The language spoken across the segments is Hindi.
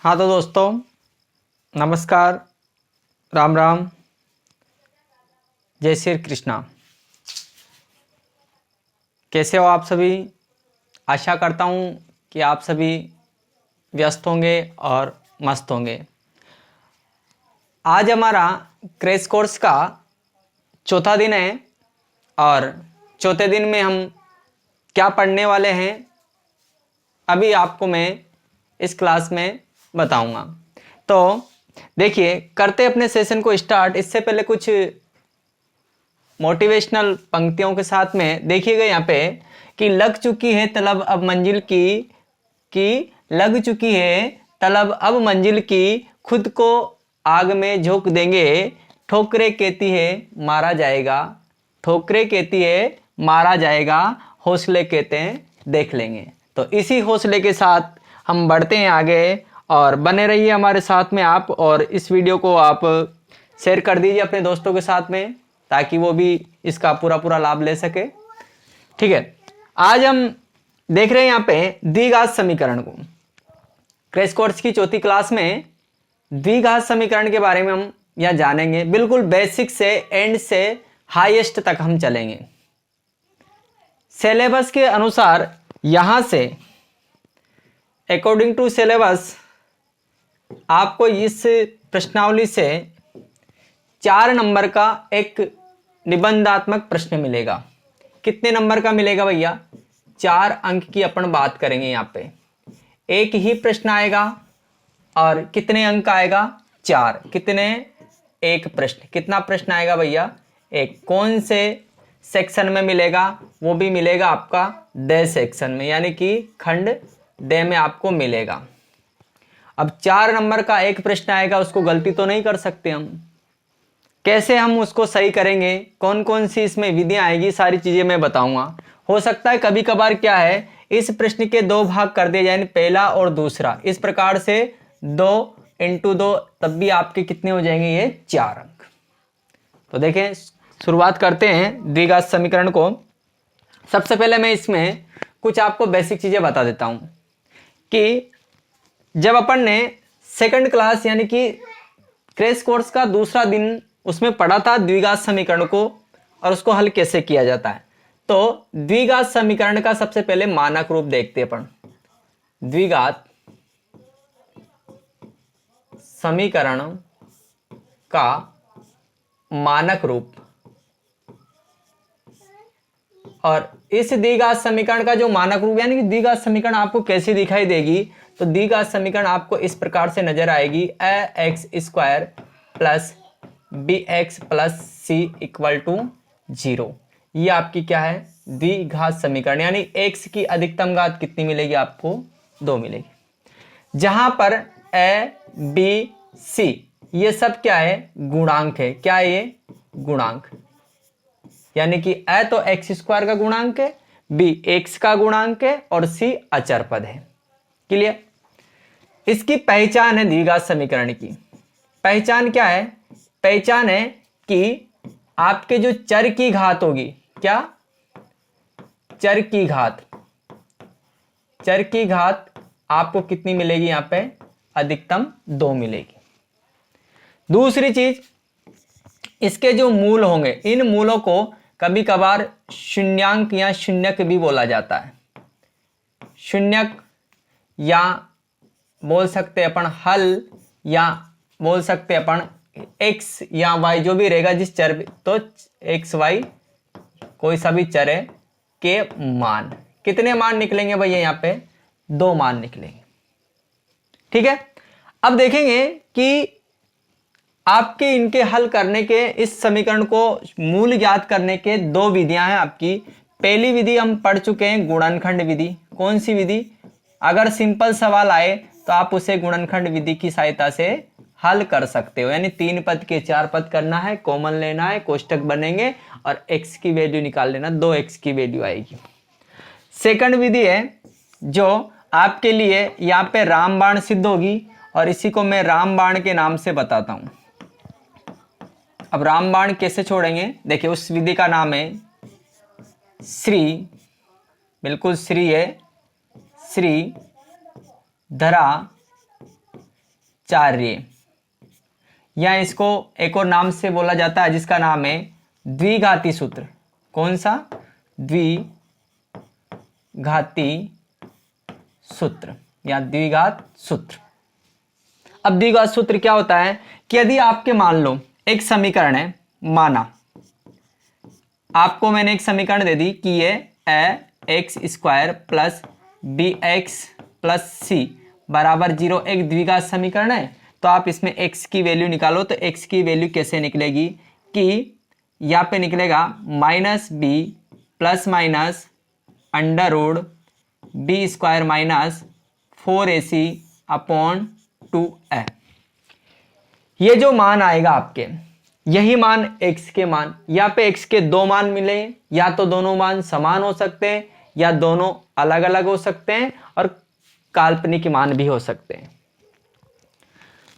हाँ तो दोस्तों, नमस्कार, राम राम, जय श्री कृष्णा। कैसे हो आप सभी? आशा करता हूँ कि आप सभी व्यस्त होंगे और मस्त होंगे। आज हमारा क्रैश कोर्स का चौथा दिन है और चौथे दिन में हम क्या पढ़ने वाले हैं अभी आपको मैं इस क्लास में बताऊंगा। तो देखिए, करते अपने सेशन को स्टार्ट। इससे पहले कुछ मोटिवेशनल पंक्तियों के साथ में देखिएगा यहाँ पे कि लग चुकी है तलब अब मंजिल की लग चुकी है तलब अब मंजिल की, खुद को आग में झोंक देंगे, ठोकरे कहती है मारा जाएगा, ठोकरे कहती है मारा जाएगा, हौसले कहते हैं देख लेंगे। तो इसी हौसले के साथ हम बढ़ते हैं आगे और बने रहिए हमारे साथ में आप, और इस वीडियो को आप शेयर कर दीजिए अपने दोस्तों के साथ में ताकि वो भी इसका पूरा लाभ ले सके। ठीक है, आज हम देख रहे हैं यहाँ पे द्विघात समीकरण को। क्रैश कोर्स की चौथी क्लास में द्विघात समीकरण के बारे में हम यहाँ जानेंगे। बिल्कुल बेसिक से एंड से हाईएस्ट तक हम चलेंगे। सिलेबस के अनुसार यहाँ से अकॉर्डिंग टू सिलेबस आपको इस प्रश्नावली से 4 नंबर का एक निबंधात्मक प्रश्न मिलेगा। कितने नंबर का मिलेगा भैया? 4 अंक की अपन बात करेंगे। यहाँ पे एक ही प्रश्न आएगा और कितने अंक आएगा? 4। कितने? एक प्रश्न। कितना प्रश्न आएगा भैया? एक। कौन से सेक्शन में मिलेगा? वो भी मिलेगा आपका ड सेक्शन में, यानी कि खंड ड में आपको मिलेगा। अब 4 नंबर का एक प्रश्न आएगा, उसको गलती तो नहीं कर सकते हम। कैसे हम उसको सही करेंगे, कौन कौन सी इसमें विधियां आएगी, सारी चीजें मैं बताऊंगा। हो सकता है कभी कभार क्या है, इस प्रश्न के 2 भाग कर दिए जाए, पहला और दूसरा, इस प्रकार से 2 × 2, तब भी आपके कितने हो जाएंगे? ये 4 अंक। तो देखें, शुरुआत करते हैं द्विघात समीकरण को। सबसे पहले मैं इसमें कुछ आपको बेसिक चीजें बता देता हूं कि जब अपन ने सेकंड क्लास यानी कि क्रैश कोर्स का दूसरा दिन उसमें पढ़ा था द्विघात समीकरण को और उसको हल कैसे किया जाता है। तो द्विघात समीकरण का सबसे पहले मानक रूप देखते हैं अपन। द्विघात समीकरण का मानक रूप, और इस द्विघात समीकरण का जो मानक रूप यानी कि द्विघात समीकरण आपको कैसी दिखाई देगी, तो द्विघात समीकरण आपको इस प्रकार से नजर आएगी। ax² plus bx plus c = 0। ये आपकी क्या है? द्विघात समीकरण, यानी x की अधिकतम घात कितनी मिलेगी आपको? 2 मिलेगी। जहां पर a b c ये सब क्या है? गुणांक है। क्या है ये? गुणांक। यानी कि a तो x² का गुणांक है, b x का गुणांक है और c अचर पद है। क्लियर? इसकी पहचान है द्विघात समीकरण की। पहचान क्या है? पहचान है कि आपके जो चर की घात होगी, क्या? चर की घात। चर की घात आपको कितनी मिलेगी? यहां पे अधिकतम 2 मिलेगी। दूसरी चीज, इसके जो मूल होंगे, इन मूलों को कभी कभार शून्यांक या शून्यक भी बोला जाता है। शून्यक या बोल सकते अपन हल, या बोल सकते अपन x या y, जो भी रहेगा जिस चर, तो x y कोई सा भी चर है के मान। कितने मान निकलेंगे भैया? यहाँ पे 2 मान निकलेंगे। ठीक है, अब देखेंगे कि आपके इनके हल करने के, इस समीकरण को मूल ज्ञात करने के 2 विधियां हैं आपकी। पहली विधि हम पढ़ चुके हैं, गुणनखंड विधि। कौन सी विधि? अगर सिंपल सवाल आए तो आप उसे गुणनखंड विधि की सहायता से हल कर सकते हो। यानी 3 पद के 4 पद करना है, कॉमन लेना है, कोष्टक बनेंगे और x की वैल्यू निकाल लेना, 2x की वैल्यू आएगी। सेकंड विधि है जो आपके लिए यहाँ पे रामबाण सिद्ध होगी, और इसी को मैं रामबाण के नाम से बताता हूं। अब रामबाण कैसे छोड़ेंगे? देखिए, उस विधि का नाम है श्री, बिल्कुल श्री है, श्री धरा चार्य, या इसको एक और नाम से बोला जाता है जिसका नाम है द्विघाती सूत्र। कौन सा? द्विघाती सूत्र या द्विघात सूत्र। अब द्विघात सूत्र क्या होता है कि यदि आपके मान लो एक समीकरण है, माना आपको मैंने एक समीकरण दे दी कि ये X square plus B X plus C बराबर 0 एक द्विघात समीकरण है, तो आप इसमें x की वैल्यू निकालो। तो x की वैल्यू कैसे निकलेगी कि यहाँ पे निकलेगा minus B plus minus under root B square minus 4ac upon 2a। ये जो मान आएगा आपके, यही मान x के मान, यहाँ पे x के दो मान मिले, या तो दोनों मान समान हो सकते हैं या दोनों अलग अलग हो सकते हैं और काल्पनिक मान भी हो सकते हैं।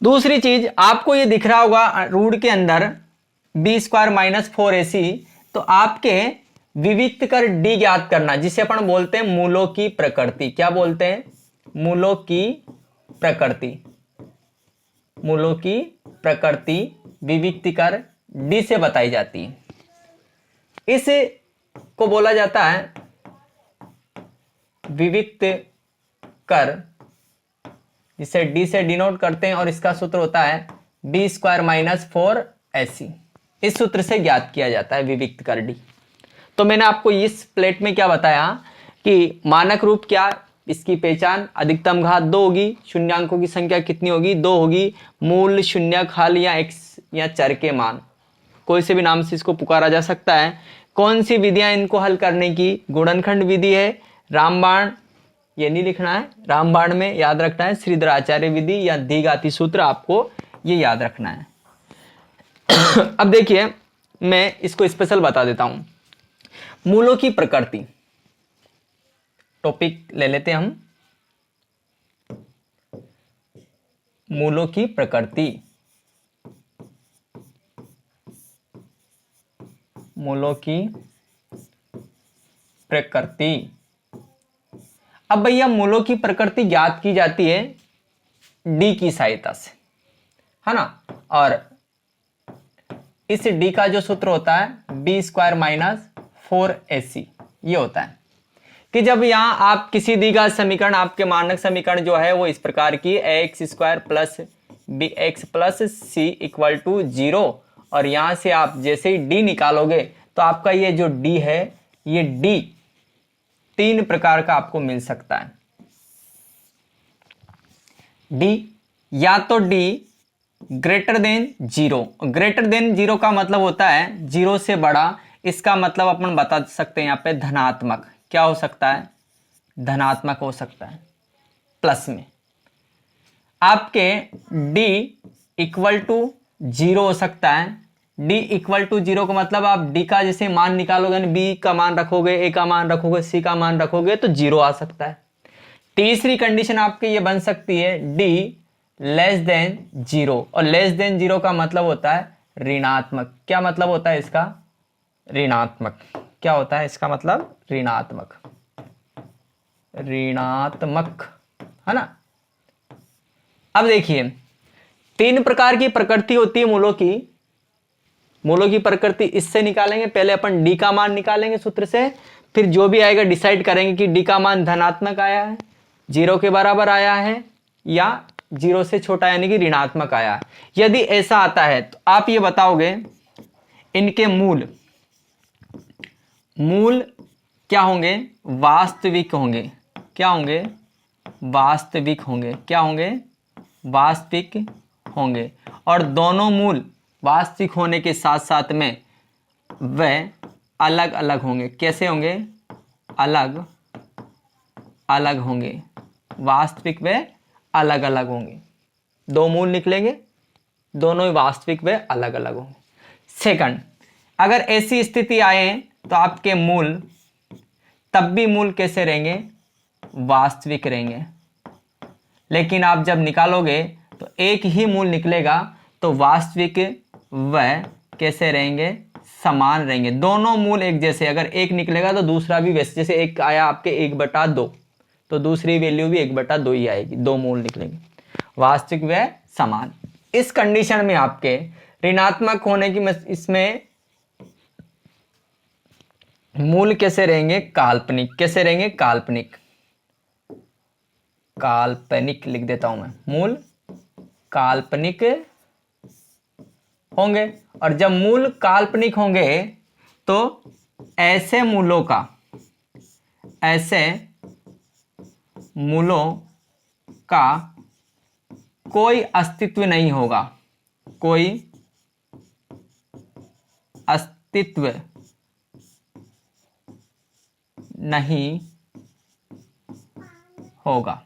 दूसरी चीज, आपको ये दिख रहा होगा रूट के अंदर बी स्क्वायर माइनस 4ac, तो आपके विविक्त कर d ज्ञात करना, जिसे अपन बोलते हैं मूलों की प्रकृति। क्या बोलते हैं? मूलों की प्रकृति। मूलों की प्रकृति विविक्त कर d से बताई जाती है। इस को बोला जाता है विविक्त कर, जिसे d से डिनोट करते हैं, और इसका सूत्र होता है बी स्क्वायर माइनस 4ac। इस सूत्र से ज्ञात किया जाता है विविक्त कर d। तो मैंने आपको इस प्लेट में क्या बताया कि मानक रूप क्या, इसकी पहचान अधिकतम घात 2 होगी, शून्यांकों की संख्या कितनी होगी? 2 होगी, मूल, शून्य, हल या x या चर के मान, कोई से भी नाम से इसको पुकारा जा सकता है। कौन सी विधियां इनको हल करने की? गुणनखंड विधि है, रामबाण, ये नहीं लिखना है, रामबाण में याद रखना है श्रीधराचार्य विधि या द्विघाती सूत्र, आपको ये याद रखना है। अब देखिए मैं इसको स्पेशल बता देता हूं। मूलों की प्रकृति टॉपिक ले लेते हैं हम। मूलों की प्रकृति, मूलों की प्रकृति। अब भैया मूलों की प्रकृति ज्ञात की जाती है d की सहायता से, है ना। और इस d का जो सूत्र होता है बी स्क्वायर माइनस 4ac, ये होता है कि जब यहां आप किसी द्विघात समीकरण, आपके मानक समीकरण जो है वो इस प्रकार की X square plus B X plus C equal to 0, और यहां से आप जैसे ही d निकालोगे तो आपका ये जो d है, ये d 3 प्रकार का आपको मिल सकता है। d या तो d greater than 0, greater than 0 का मतलब होता है 0 से बड़ा, इसका मतलब अपन बता सकते हैं यहाँ पे धनात्मक। क्या हो सकता है? धनात्मक हो सकता है। प्लस में आपके d इक्वल टू 0 हो सकता है। d इक्वल टू 0 का मतलब आप d का जैसे मान निकालोगे, b का मान रखोगे, a का मान रखोगे, c का मान रखोगे, तो 0 आ सकता है। तीसरी कंडीशन आपके ये बन सकती है d लेस देन 0, और लेस देन 0 का मतलब होता है ऋणात्मक। क्या मतलब होता है इसका? ऋणात्मक। क्या होता है इसका मतलब? ऋणात्मक। ऋणात्मक, है ना। अब देखिए 3 प्रकार की प्रकृति होती है मूलों की। मूलों की प्रकृति इससे निकालेंगे, पहले अपन d का मान निकालेंगे सूत्र से, फिर जो भी आएगा डिसाइड करेंगे कि d का मान धनात्मक आया है, 0 के बराबर आया है, या 0 से छोटा यानी कि ऋणात्मक आया है। यदि ऐसा आता है तो आप ये बताओगे इनके मूल, मूल क्या होंगे? वास्तविक होंगे। क्या होंगे? वास्तविक होंगे। क्या होंगे? वास्तविक होंगे। और दोनों मूल वास्तविक होने के साथ साथ में वह अलग अलग होंगे। कैसे होंगे? अलग अलग होंगे। वास्तविक व अलग अलग होंगे। दो मूल निकलेंगे, दोनों ही वास्तविक व अलग अलग होंगे। सेकंड, अगर ऐसी स्थिति आए तो आपके मूल तब भी मूल कैसे रहेंगे? वास्तविक रहेंगे। लेकिन आप जब निकालोगे तो एक ही मूल निकलेगा, तो वास्तविक व कैसे रहेंगे? समान रहेंगे। दोनों मूल एक जैसे, अगर एक निकलेगा तो दूसरा भी वैसे, जैसे एक आया आपके 1/2 तो दूसरी वैल्यू भी 1/2 ही आएगी। दो मूल निकलेंगे, वास्तविक व समान। इस कंडीशन में आपके ऋणात्मक होने की इसमें मूल कैसे रहेंगे? काल्पनिक। कैसे रहेंगे? काल्पनिक। काल्पनिक लिख देता हूं मैं, मूल काल्पनिक होंगे। और जब मूल काल्पनिक होंगे तो ऐसे मूलों का कोई अस्तित्व नहीं होगा। कोई अस्तित्व नहीं होगा,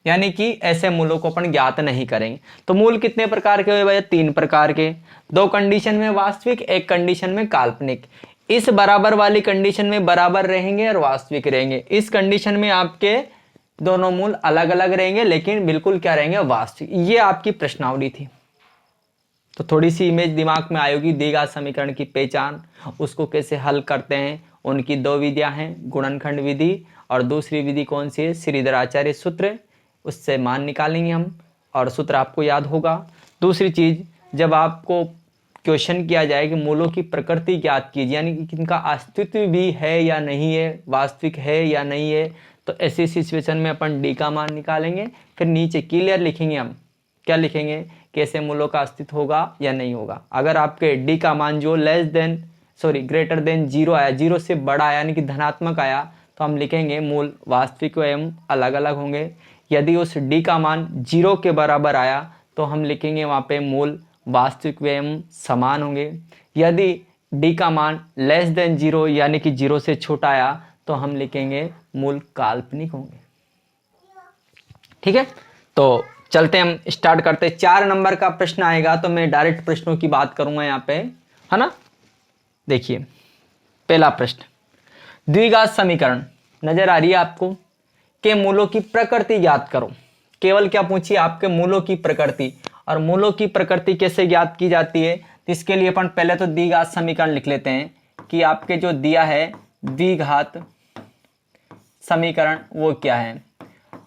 यानी कि ऐसे मूलों को अपन ज्ञात नहीं करेंगे। तो मूल कितने प्रकार के हुए भैया? 3 प्रकार के। 2 कंडीशन में वास्तविक, 1 कंडीशन में काल्पनिक। इस बराबर वाली कंडीशन में बराबर रहेंगे और वास्तविक रहेंगे। इस कंडीशन में आपके दोनों मूल अलग अलग रहेंगे, लेकिन बिल्कुल क्या रहेंगे? वास्तविक। ये आपकी प्रश्नावली थी। तो थोड़ी सी इमेज दिमाग में आएगी। द्विघात समीकरण की पहचान, उसको कैसे हल करते हैं। उनकी 2 विधियां हैं, गुणनखंड विधि और दूसरी विधि कौन सी है? श्रीधराचार्य सूत्र। उससे मान निकालेंगे हम और सूत्र आपको याद होगा। दूसरी चीज, जब आपको क्वेश्चन किया जाए कि मूलों की प्रकृति ज्ञात कीजिए, यानी कि इनका अस्तित्व भी है या नहीं है, वास्तविक है या नहीं है, तो ऐसी सिचुएशन में अपन डी का मान निकालेंगे। फिर नीचे क्लियर लिखेंगे हम। क्या लिखेंगे? कैसे मूलों का अस्तित्व होगा या नहीं होगा। अगर आपके डी का मान जो ग्रेटर देन 0 आया, 0 से बड़ा आया, यानी कि धनात्मक आया, तो हम लिखेंगे मूल वास्तविक एवं अलग अलग होंगे। यदि उस डी का मान 0 के बराबर आया तो हम लिखेंगे वहाँ पे मूल वास्तविक एवं समान होंगे। यदि डी का मान लेस देन 0 यानी कि 0 से छोटा आया तो हम लिखेंगे मूल काल्पनिक होंगे। ठीक है, तो चलते हम स्टार्ट करते। 4 नंबर का प्रश्न आएगा तो मैं डायरेक्ट प्रश्नों की बात करूंगा यहाँ पे, है ना। देखिए पहला प्रश्न, द्विघात समीकरण नजर आ रही है आपको, के मूलों की प्रकृति ज्ञात करो। केवल क्या पूछिए? आपके मूलों की प्रकृति। और मूलों की प्रकृति कैसे ज्ञात की जाती है? तो इसके लिए अपन पहले तो द्विघात समीकरण लिख लेते हैं कि आपके जो दिया है द्विघात समीकरण वो क्या है।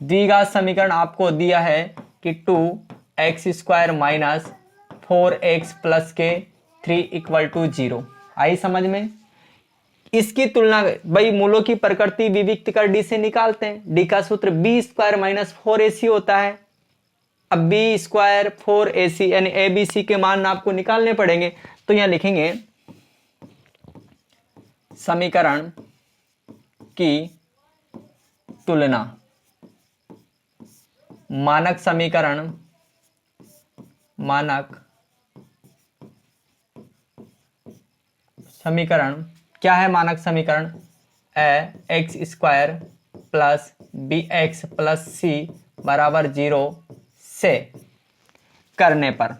द्विघात समीकरण आपको दिया है कि 2x² माइनस 4x प्लस के 3 इक्वल टू 0। आई समझ में? इसकी तुलना भाई मूलों की प्रकृति विविक्त कर डी से निकालते हैं। डी का सूत्र b² माइनस 4ac होता है। अब b² 4ac यानी abc के मान आपको निकालने पड़ेंगे। तो यहां लिखेंगे समीकरण की तुलना, मानक समीकरण, क्या है मानक समीकरण? x² plus bx plus c बराबर 0 से करने पर,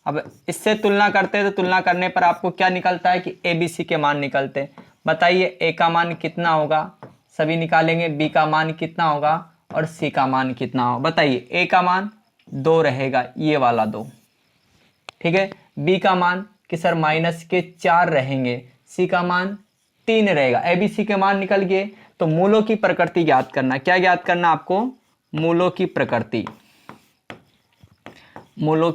अब इससे तुलना करते हैं तो तुलना करने पर आपको क्या निकलता है कि abc के मान निकलते हैं। बताइए a का मान कितना होगा? सभी निकालेंगे। b का मान कितना होगा और c का मान कितना होगा? बताइए। a का मान 2 रहेगा, ये वाला 2, ठीक है। b का मान कि सर माइनस के 4 रहेंगे, c का मान 3 रहेगा। abc के मान निकल गए। तो मूलों की प्रकृति ज्ञात करना। क्या ज्ञात करना आपको? मूलों की प्रकृति। मूलों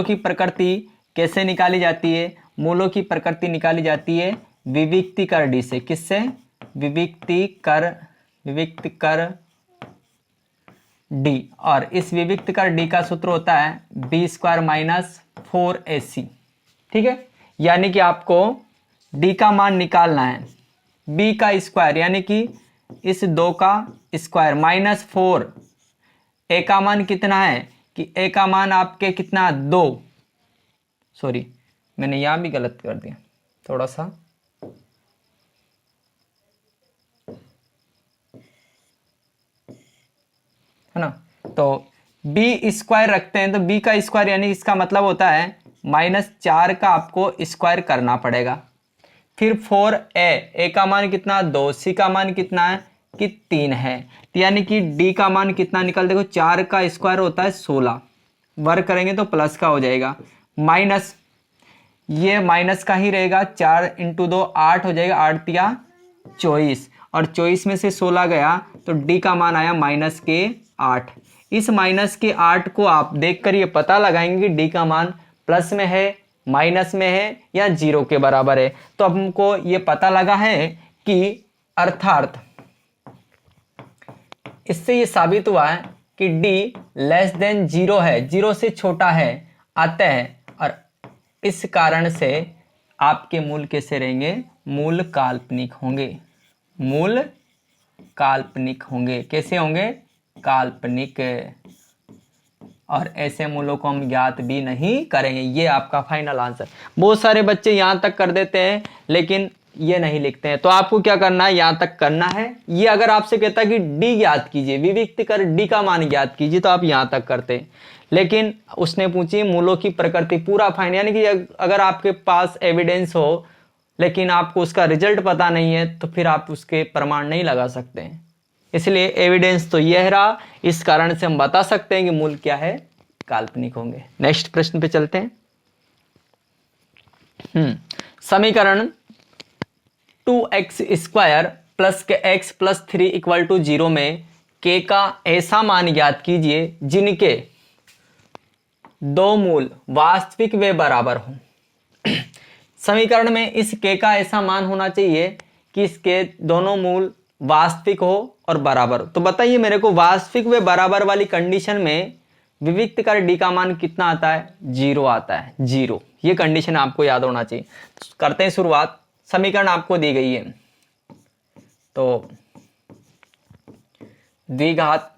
की प्रकृति कैसे निकाली जाती है? मूलों की प्रकृति निकाली जाती है विविक्ति कर डी से। किससे? विविक्ति कर डी। और इस विविक्त कर डी का सूत्र होता है b² माइनस 4ac। ठीक है, यानी कि आपको d का मान निकालना है b का स्क्वायर यानी कि इस 2 का स्क्वायर माइनस 4। a का मान कितना है कि a का मान आपके कितना? 2। सॉरी, मैंने यहां भी गलत कर दिया थोड़ा सा, है ना। तो b² रखते हैं तो b का स्क्वायर यानी इसका मतलब होता है -4 का आपको स्क्वायर करना पड़ेगा। फिर 4a का मान कितना? 2। c का मान कितना है कि 3 है। तो यानी कि d का मान कितना निकल? देखो 4 का स्क्वायर होता है 16, वर्ग करेंगे तो प्लस का हो जाएगा, माइनस ये माइनस का ही रहेगा। 4 × 2 8 हो जाएगा, 8 × 24 और 24 में से 16 गया तो d का मान आया -8। 8। इस माइनस के 8 को आप देखकर ये पता लगाएंगे कि डी का मान प्लस में है, माइनस में है या 0 के बराबर है। तो हमको ये पता लगा है कि अर्थात इससे ये साबित हुआ है कि डी लेस देन 0 है, 0 से छोटा है, अतः और इस कारण से आपके मूल कैसे रहेंगे, मूल काल्पनिक होंगे, मूल काल्पनिक होंगे। कैसे होंगे, काल्पनिक। और ऐसे मूलों को हम ज्ञात भी नहीं करेंगे। ये आपका फाइनल आंसर। बहुत सारे बच्चे यहां तक कर देते हैं लेकिन ये नहीं लिखते हैं, तो आपको क्या करना है, यहां तक करना है। ये अगर आपसे कहता है कि डी ज्ञात कीजिए, विविक्त कर डी का मान ज्ञात कीजिए, तो आप यहां तक करते। लेकिन उसने पूछी मूलों की प्रकृति, पूरा फाइन, यानी कि अगर आपके पास एविडेंस हो लेकिन आपको उसका रिजल्ट पता नहीं है तो फिर आप उसके प्रमाण नहीं लगा सकते हैं। इसलिए एविडेंस तो यह रहा, इस कारण से हम बता सकते हैं कि मूल क्या है, काल्पनिक होंगे। नेक्स्ट प्रश्न पे चलते हैं। समीकरण 2x² प्लस के x प्लस 3 इक्वल टू 0 में k का ऐसा मान ज्ञात कीजिए जिनके दो मूल वास्तविक व बराबर हों। समीकरण में इस k का ऐसा मान होना चाहिए कि इसके दोनों मूल वास्तविक हो और बराबर हो। तो बताइए मेरे को, वास्तविक व बराबर वाली कंडीशन में विविक्त कर डी का मान कितना आता है, 0 आता है, 0। ये कंडीशन आपको याद होना चाहिए। तो करते हैं शुरुआत। समीकरण आपको दी गई है, तो द्विघात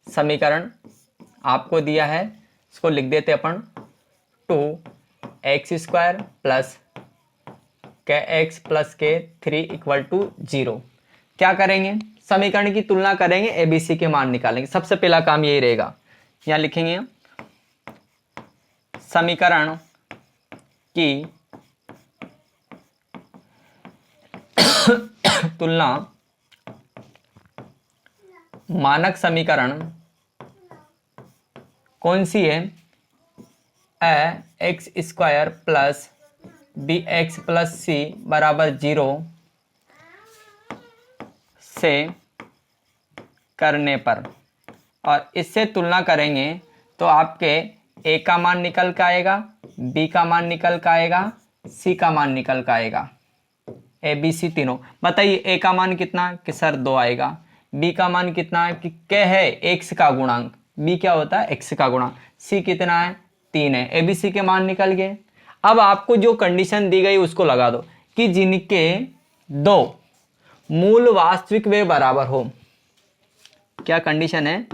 समीकरण आपको दिया है, इसको लिख देते अपन 2x² प्लस x प्लस के 3 इक्वल टू 0। क्या करेंगे, समीकरण की तुलना करेंगे, एबीसी के मान निकालेंगे। सबसे पहला काम यही रहेगा। यहां लिखेंगे समीकरण की तुलना मानक समीकरण कौन सी है, x² plus bx plus C बराबर 0 से करने पर, और इससे तुलना करेंगे तो आपके a का मान निकल कर आएगा, b का मान निकल कर आएगा, c का मान निकल कर आएगा, ए बी सी तीनों। बताइए a का मान कितना, कि सर 2 आएगा। b का मान कितना है, कि क्या है, x का गुणांक, b क्या होता है, x का गुणांक। c कितना है, 3 है। ए बी सी के मान निकल गए। अब आपको जो कंडीशन दी गई उसको लगा दो कि जिनके दो मूल वास्तविक व बराबर हो। क्या कंडीशन है,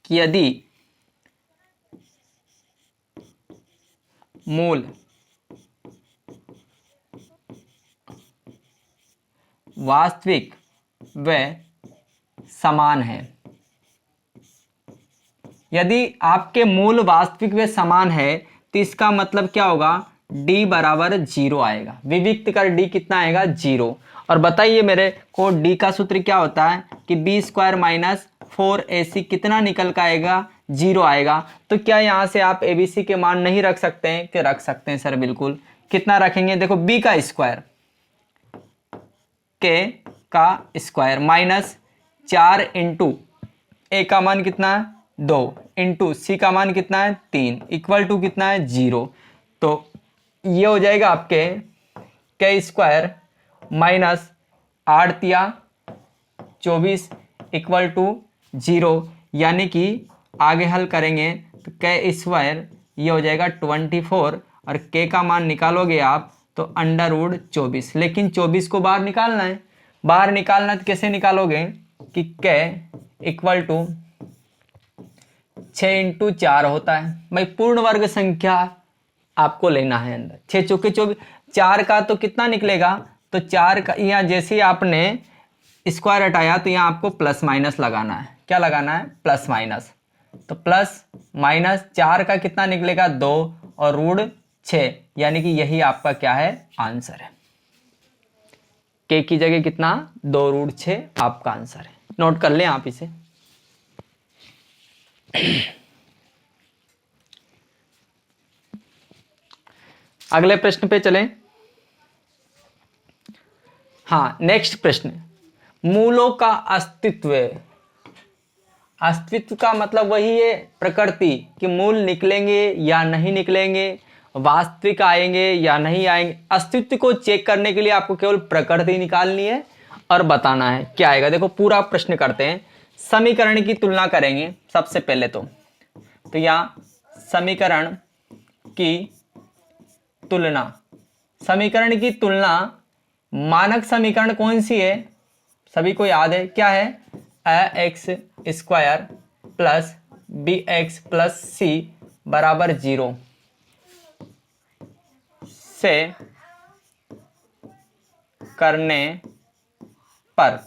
कि यदि मूल वास्तविक व समान है, यदि आपके मूल वास्तविक व समान है तो इसका मतलब क्या होगा, d बराबर 0 आएगा। विविक्त कर d कितना आएगा, 0। और बताइए मेरे को d का सूत्र क्या होता है, कि b² माइनस 4ac कितना निकल का आएगा, 0 आएगा। तो क्या यहाँ से आप abc के मान नहीं रख सकते हैं, कि रख सकते हैं सर, बिल्कुल। कितना रखेंगे, देखो b का स्क्वायर, k का स्क्वायर माइनस 4 इंटू a का मान कितना है, 2 इंटू सी का मान कितना है, 3 इक्वल टू कितना है, 0। तो ये हो जाएगा आपके k² माइनस 8 या 24 इक्वल टू 0, यानी कि आगे हल करेंगे तो k² ये हो जाएगा 24 और k का मान निकालोगे आप तो √24। लेकिन 24 को बाहर निकालना है, बाहर निकालना तो कैसे निकालोगे, कि k इक्वल टू 6 इंटू 4 होता है। भाई पूर्ण वर्ग संख्या आपको लेना है अंदर। 6 चौके 24, 4 का तो कितना निकलेगा, तो 4 का यहाँ जैसे ही आपने स्क्वायर हटाया तो यहाँ आपको प्लस माइनस लगाना है। क्या लगाना है, प्लस माइनस। तो प्लस माइनस 4 का कितना निकलेगा, 2 और √6, यानी कि यही आपका क्या है, आंसर है। के की जगह कितना, 2√6 आपका आंसर है। नोट कर लें आप इसे। अगले प्रश्न पे चलें। हाँ, नेक्स्ट प्रश्न, मूलों का अस्तित्व अस्तित्व का मतलब वही है प्रकृति कि मूल निकलेंगे या नहीं निकलेंगे, वास्तविक आएंगे या नहीं आएंगे। अस्तित्व को चेक करने के लिए आपको केवल प्रकृति निकालनी है और बताना है क्या आएगा। देखो पूरा प्रश्न करते हैं, समीकरण की तुलना करेंगे सबसे पहले तो यहाँ समीकरण की तुलना, समीकरण की तुलना, मानक समीकरण कौन सी है सभी को याद है, क्या है, ax square plus bx plus c बराबर 0 से करने पर।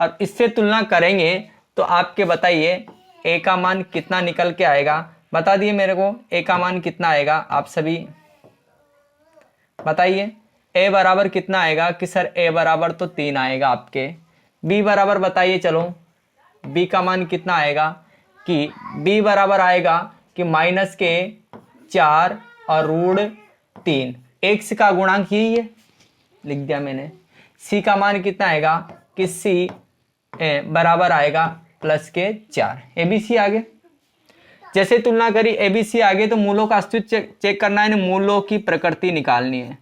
अब इससे तुलना करेंगे तो आपके बताइए a का मान कितना निकल के आएगा, बता दिए मेरे को a का मान कितना आएगा, आप सभी बताइए। a बराबर कितना आएगा कि सर a बराबर तो 3 आएगा आपके। b बराबर बताइए, चलो b का मान कितना आएगा कि b बराबर आएगा कि माइनस के 4 और रूट 3, x का गुणांक यही है, लिख दिया मैंने। c का मान कितना आएगा कि c बराबर आएगा प्लस के 4, abc आगे। जैसे तुलना करी abc आगे तो मूलों का अस्तित्व चेक करना है, मूलों की प्रकृति निकालनी है।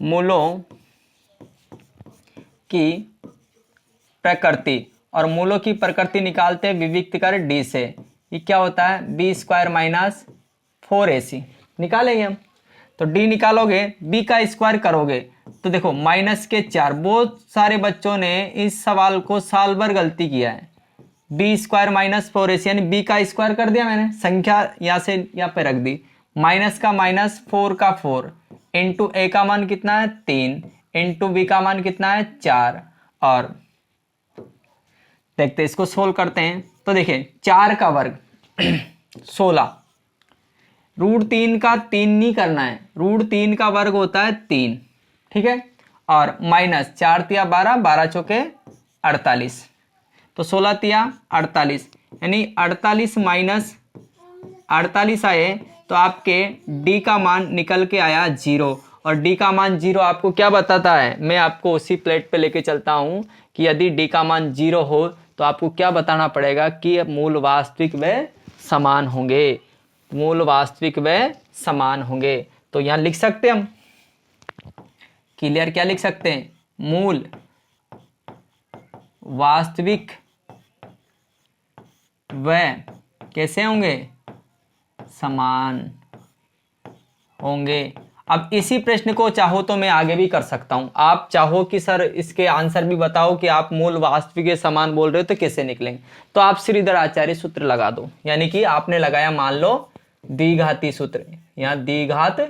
मूलों की प्रकृति, और मूलों की प्रकृति निकालते हैं विविक्त कर d से। ये क्या होता है, b स्क्वायर माइनस 4ac निकालेंगे हम। तो d निकालोगे, b का स्क्वायर करोगे तो देखो माइनस के 4। बहुत सारे बच्चों ने इस सवाल को साल भर गलती किया है। b स्क्वायर माइनस 4ac यानी b का स्क्वायर कर दिया मैंने, संख्या यहाँ से यहाँ पे रख दी, माइनस का माइनस 4 का 4 इंटू a का मान कितना है 3 इंटू b का मान कितना है 4। और देखते इसको सोल्व करते हैं तो देखिए 4 का वर्ग 16, रूट 3 का 3 नहीं करना है, रूट 3 का वर्ग होता है 3, ठीक है। और माइनस 4 तिया 12, 12 चौके 48, तो 16 तिया 48 यानी 48 माइनस 48 आए तो आपके d का मान निकल के आया 0। और d का मान 0 आपको क्या बताता है, मैं आपको उसी प्लेट पे लेके चलता हूं कि यदि d का मान 0 हो तो आपको क्या बताना पड़ेगा कि मूल वास्तविक व समान होंगे, मूल वास्तविक व समान होंगे। तो यहां लिख सकते हम क्लियर, क्या लिख सकते हैं, मूल वास्तविक व कैसे होंगे, समान होंगे। अब इसी प्रश्न को चाहो तो मैं आगे भी कर सकता हूं, आप चाहो कि सर इसके आंसर भी बताओ कि आप मूल वास्तविक के समान बोल रहे हो तो कैसे निकलेंगे, तो आप श्रीधर आचार्य सूत्र लगा दो। यानी कि आपने लगाया मान लो द्विघाती सूत्र, यहाँ द्विघात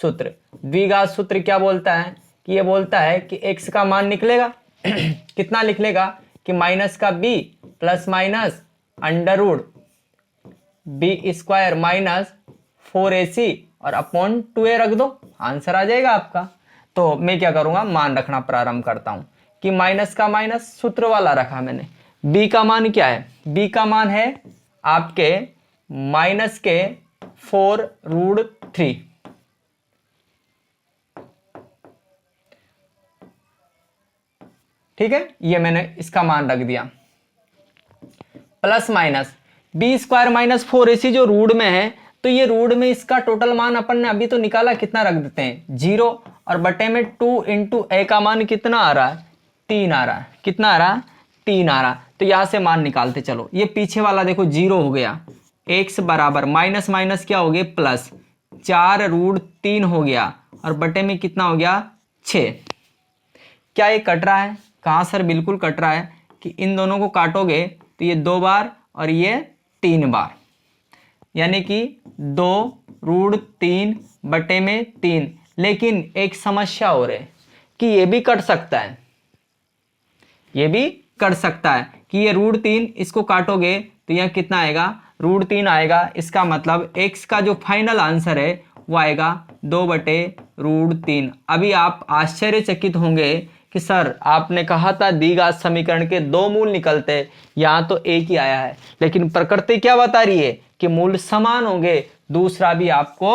सूत्र। द्विघात सूत्र क्या बोलता है कि ये बोलता है कि x का मान निकलेगा कितना निकलेगा कि माइनस का b plus minus under root b square minus 4ac और अपॉन 2a रख दो, आंसर आ जाएगा आपका। तो मैं क्या करूंगा, मान रखना प्रारंभ करता हूं कि माइनस का माइनस सूत्र वाला रखा मैंने। b का मान क्या है, b का मान है आपके माइनस के 4 रूट 3, ठीक है, ये मैंने इसका मान रख दिया, plus minus b square minus 4ac जो रूट में है, तो ये रूट में इसका टोटल मान अपन ने अभी तो निकाला, कितना रख देते हैं 0, और बटे में 2 इंटू a का मान कितना आ रहा है 3 आ रहा है, कितना आ रहा है 3 आ रहा है। तो यहां से मान निकालते चलो, ये पीछे वाला देखो 0 हो गया, x बराबर माइनस माइनस क्या हो गया प्लस 4 रूट 3 हो गया, और बटे में कितना हो गया 6। क्या ये कट रहा है, कहाँ सर बिल्कुल कट रहा है कि इन दोनों को काटोगे तो ये 2 बार और ये 3 बार, यानी कि 2 रूट 3 बटे में 3। लेकिन एक समस्या हो रही है कि ये भी कट सकता है, ये भी कट सकता है कि ये रूट 3 इसको काटोगे तो यह कितना आएगा रूट 3 आएगा। इसका मतलब x का जो फाइनल आंसर है वो आएगा 2 बटे रूट 3। अभी आप आश्चर्यचकित होंगे कि सर आपने कहा था द्विघात समीकरण के 2 मूल निकलते, यहाँ तो एक ही आया है, लेकिन प्रकृति क्या बता रही है कि मूल समान होंगे। दूसरा भी आपको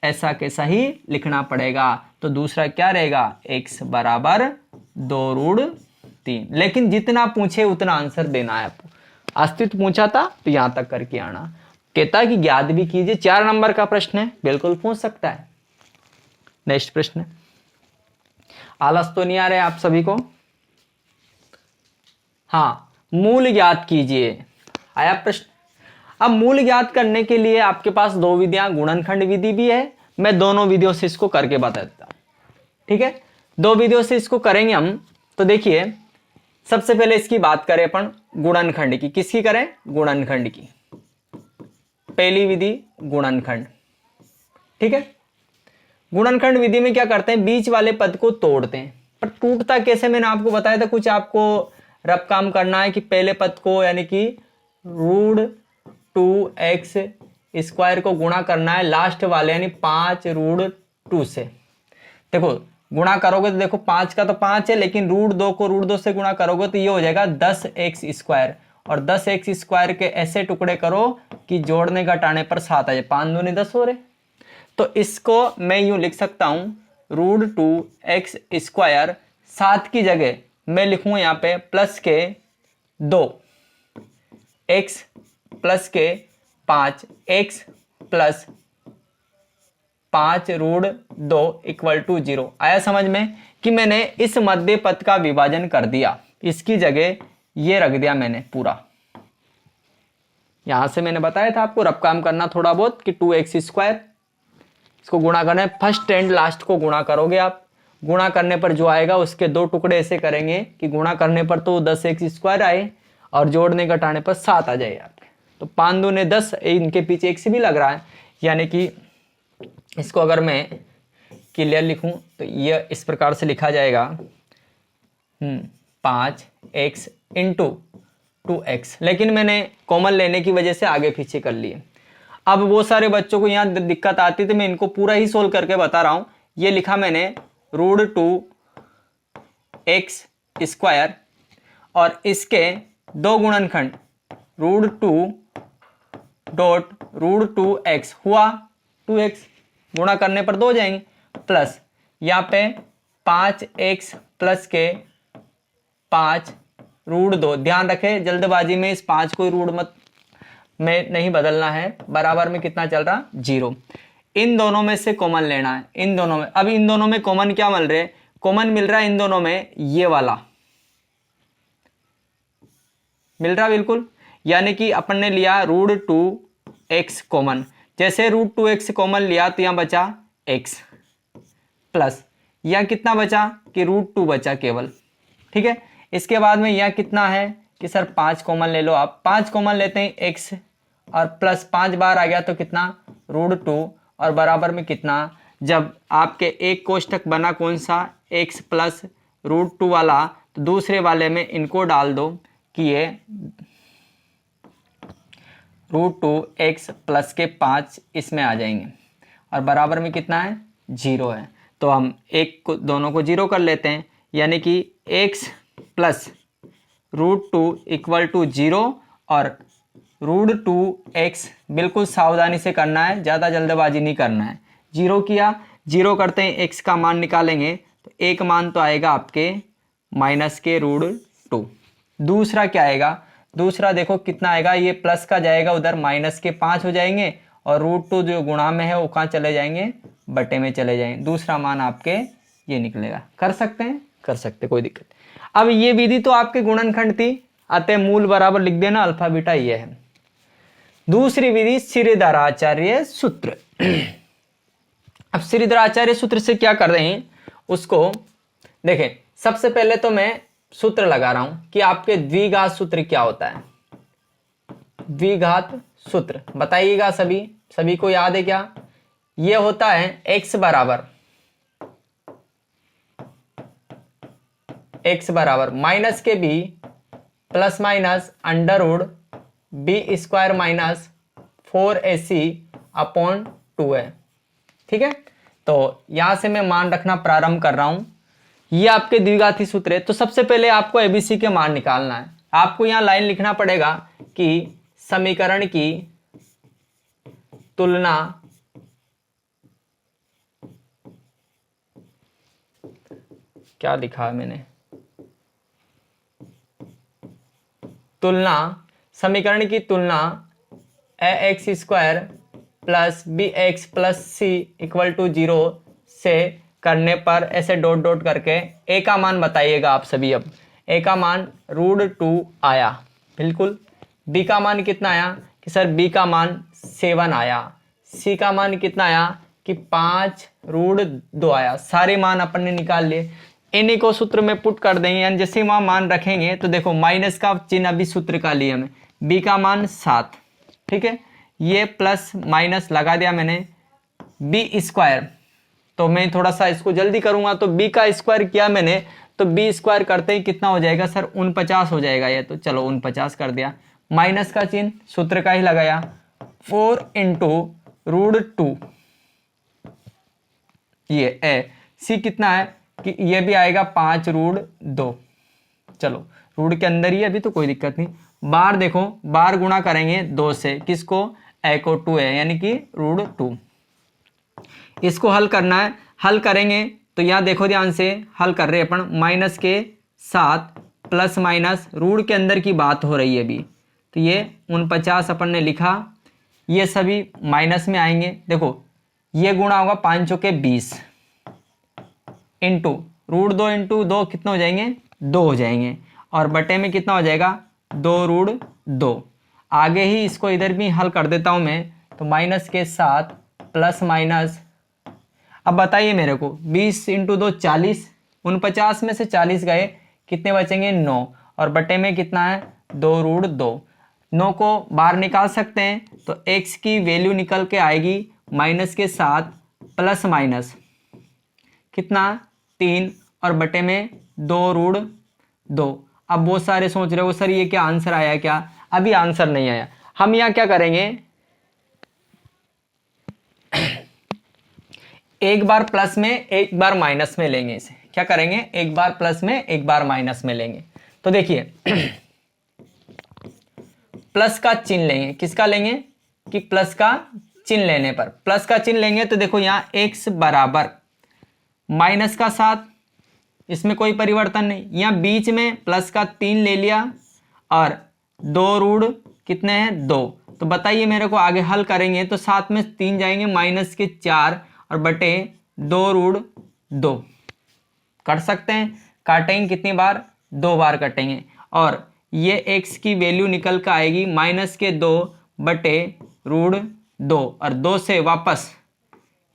ऐसा कैसा ही लिखना पड़ेगा, तो दूसरा क्या रहेगा x बराबर 2 रूट 3। लेकिन जितना पूछे उतना आंसर देना है आपको। अस्तित्व पूछा था तो यहां तक करके आना। कहता है कि ज्ञात भी कीजिए, 4 नंबर का प्रश्न है, बिल्कुल पूछ सकता है। नेक्स्ट प्रश्न, आलस तो नहीं आ रहे आप सभी को? हाँ, मूल ज्ञात कीजिए, आया प्रश्न। अब मूल ज्ञात करने के लिए आपके पास 2 विधियां, गुणनखंड विधि भी है, मैं दोनों विधियों से इसको करके बता देता हूं। ठीक है, 2 विधियों से इसको करेंगे हम। तो देखिए, सबसे पहले इसकी बात करें अपन गुणनखंड की। किसकी करें? गुणनखंड की। पहली विधि गुणनखंड। ठीक है, गुणनखंड विधि में क्या करते हैं, बीच वाले पद को तोड़ते हैं। पर टूटता कैसे, मैंने आपको बताया था, कुछ आपको रफ काम करना है कि पहले पद को यानी कि √2x² को गुणा करना है लास्ट वाले यानी 5√2 से। देखो गुणा करोगे तो देखो 5 का तो 5 है, लेकिन √2 को √2 से गुणा करोगे तो ये हो जाएगा 10x²। और 10x² के ऐसे टुकड़े करो कि जोड़ने घटाने पर 7 आ जाए, 5 दूनी 10 हो रहे। तो इसको मैं यूं लिख सकता हूं, √2x², 7 की जगह मैं लिखूं यहां पे प्लस के 2, x प्लस के 5, x प्लस 5√2 इक्वल टू 0। आया समझ में कि मैंने इस मध्य पद का विभाजन कर दिया, इसकी जगह ये रख दिया मैंने पूरा। यहां से मैंने बताया था आपको रफ काम करना थोड़ा बहुत कि 2x², इसको गुणा करना है, फर्स्ट एंड लास्ट को गुणा करोगे आप। गुणा करने पर जो आएगा उसके 2 टुकड़े ऐसे करेंगे कि गुणा करने पर तो 10x² आए और जोड़ने घटाने पर 7 आ जाए आपके। तो 5 दूने 10, इनके पीछे x भी लग रहा है, यानी कि इसको अगर मैं क्लियर लिखूं तो यह इस प्रकार से लिखा जाएगा 5x इंटू 2x, लेकिन मैंने कॉमन लेने की वजह से आगे पीछे कर लिए। अब वो सारे बच्चों को यहाँ दिक्कत आती तो मैं इनको पूरा ही सोल्व करके बता रहा हूं। ये लिखा मैंने √2x² और इसके 2 गुणनखंड √2 हुआ 2x, गुणा करने पर 2 हो जाएंगे, प्लस यहाँ पे 5x प्लस के 5√2। ध्यान रखें जल्दबाजी में इस 5 को रूट मत में नहीं बदलना है, बराबर में कितना चल रहा 0। इन दोनों में से कॉमन लेना है, इन दोनों में। अब इन दोनों में कॉमन क्या मिल रहे, कॉमन मिल रहा है इन दोनों में ये वाला मिल रहा बिल्कुल, यानी कि अपन ने लिया √2x कॉमन। जैसे √2x कॉमन लिया तो यहां बचा x प्लस यहां कितना बचा कि √2 बचा केवल। ठीक है, इसके बाद में यहां कितना है कि सर 5 कॉमन ले लो आप, 5 कॉमन लेते हैं x और प्लस 5 बार आ गया तो कितना √2 और बराबर में कितना, जब आपके एक कोष्टक बना कौन सा x प्लस √2 वाला, तो दूसरे वाले में इनको डाल दो कि ये √2x प्लस के 5 इसमें आ जाएंगे और बराबर में कितना है 0 है। तो हम एक को दोनों को 0 कर लेते हैं, यानी कि x प्लस √2 इक्वल टू 0 और √2x बिल्कुल सावधानी से करना है, ज़्यादा जल्दबाजी नहीं करना है। 0 किया, 0 करते हैं x का मान निकालेंगे तो एक मान तो आएगा आपके माइनस के √2। दूसरा क्या आएगा, दूसरा देखो कितना आएगा, ये प्लस का जाएगा उधर माइनस के 5 हो जाएंगे और √2 जो गुणा में है वो कहाँ चले जाएंगे, बटे में चले जाएंगे। दूसरा मान आपके ये निकलेगा। कर सकते हैं, कर सकते, कोई दिक्कत। अब ये विधि तो आपके गुणनखंड थी, अतः मूल बराबर लिख देना, अल्फा बीटा ये है। दूसरी विधि श्रीधराचार्य सूत्र। अब श्रीधराचार्य सूत्र से क्या कर रहे हैं उसको देखें। सबसे पहले तो मैं सूत्र लगा रहा हूं कि आपके द्विघात सूत्र क्या होता है। द्विघात सूत्र बताइएगा, सभी को याद है क्या? यह होता है x बराबर माइनस के b plus minus √b² minus 4ac upon 2 है। ठीक है, तो यहां से मैं मान रखना प्रारंभ कर रहा हूं। ये आपके द्विघाती सूत्र है। तो सबसे पहले आपको एबीसी के मान निकालना है। आपको यहां लाइन लिखना पड़ेगा कि समीकरण की तुलना क्या लिखा है मैंने, तुलना समीकरण की तुलना ax square plus B X plus C equal to 0 से करने पर ऐसे डॉट डॉट करके a का मान बताइएगा आप सभी। अब a का मान √2 आया, बिल्कुल। b का मान कितना आया कि सर b का मान 7 आया। c का मान कितना आया कि 5√2 आया। सारे मान अपन ने निकाल लिए, इन्हीं को सूत्र में पुट कर देंगे, यानी जैसे वहां मान रखेंगे तो देखो माइनस का चिन्ह अभी सूत्र का लिया हमें, b का मान 7, ठीक है। ये प्लस माइनस लगा दिया मैंने, b स्क्वायर, तो मैं थोड़ा सा इसको जल्दी करूंगा, तो b का स्क्वायर किया मैंने, तो b स्क्वायर करते ही कितना हो जाएगा सर 49 हो जाएगा ये, तो चलो 49 कर दिया। माइनस का चिन्ह सूत्र का ही लगाया, 4 × √2 ये ए, सी कितना है कि ये भी आएगा 5√2, चलो रूट के अंदर ही अभी तो कोई दिक्कत नहीं। बार देखो, बार गुणा करेंगे 2 से, किसको, ए को 2 है, यानी कि √2। इसको हल करना है, हल करेंगे तो यहाँ देखो ध्यान से, हल कर रहे अपन माइनस के 7 प्लस माइनस रूट के अंदर की बात हो रही है अभी, तो ये 49 अपन ने लिखा, ये सभी माइनस में आएंगे। देखो ये गुणा होगा 5 चौके 20 इंटू √2 इंटू 2 कितने हो जाएंगे, 2 हो जाएंगे, और बटे में कितना हो जाएगा 2√2। आगे ही इसको इधर भी हल कर देता हूं मैं, तो माइनस के 7 प्लस माइनस, अब बताइए मेरे को 20 इंटू 2 40, 49 में से 40 गए, कितने बचेंगे 9, और बटे में कितना है 2√2। 9 को बाहर निकाल सकते हैं तो x की वैल्यू निकल के आएगी माइनस के 7 प्लस माइनस कितना 3, और बटे में 2√2। अब बहुत सारे सोच रहे हो सर ये क्या आंसर आया क्या, अभी आंसर नहीं आया। हम यहाँ क्या करेंगे, एक बार प्लस में एक बार माइनस में लेंगे इसे, क्या करेंगे, एक बार प्लस में एक बार माइनस में लेंगे। तो देखिए प्लस का चिन्ह लेंगे, किसका लेंगे कि प्लस का चिन्ह लेने पर, प्लस का चिन्ह लेंगे तो देखो यहाँ x बराबर माइनस का 7, इसमें कोई परिवर्तन नहीं, यहाँ बीच में प्लस का 3 ले लिया, और 2 कितने हैं 2। तो बताइए मेरे को, आगे हल करेंगे तो 7 में 3 जाएंगे, माइनस के 4 और बटे 2√2 कर सकते हैं। काटेंगे कितनी बार, 2 बार कटेंगे, और ये x की वैल्यू निकल कर आएगी माइनस के 2 बटे √2, और 2 से वापस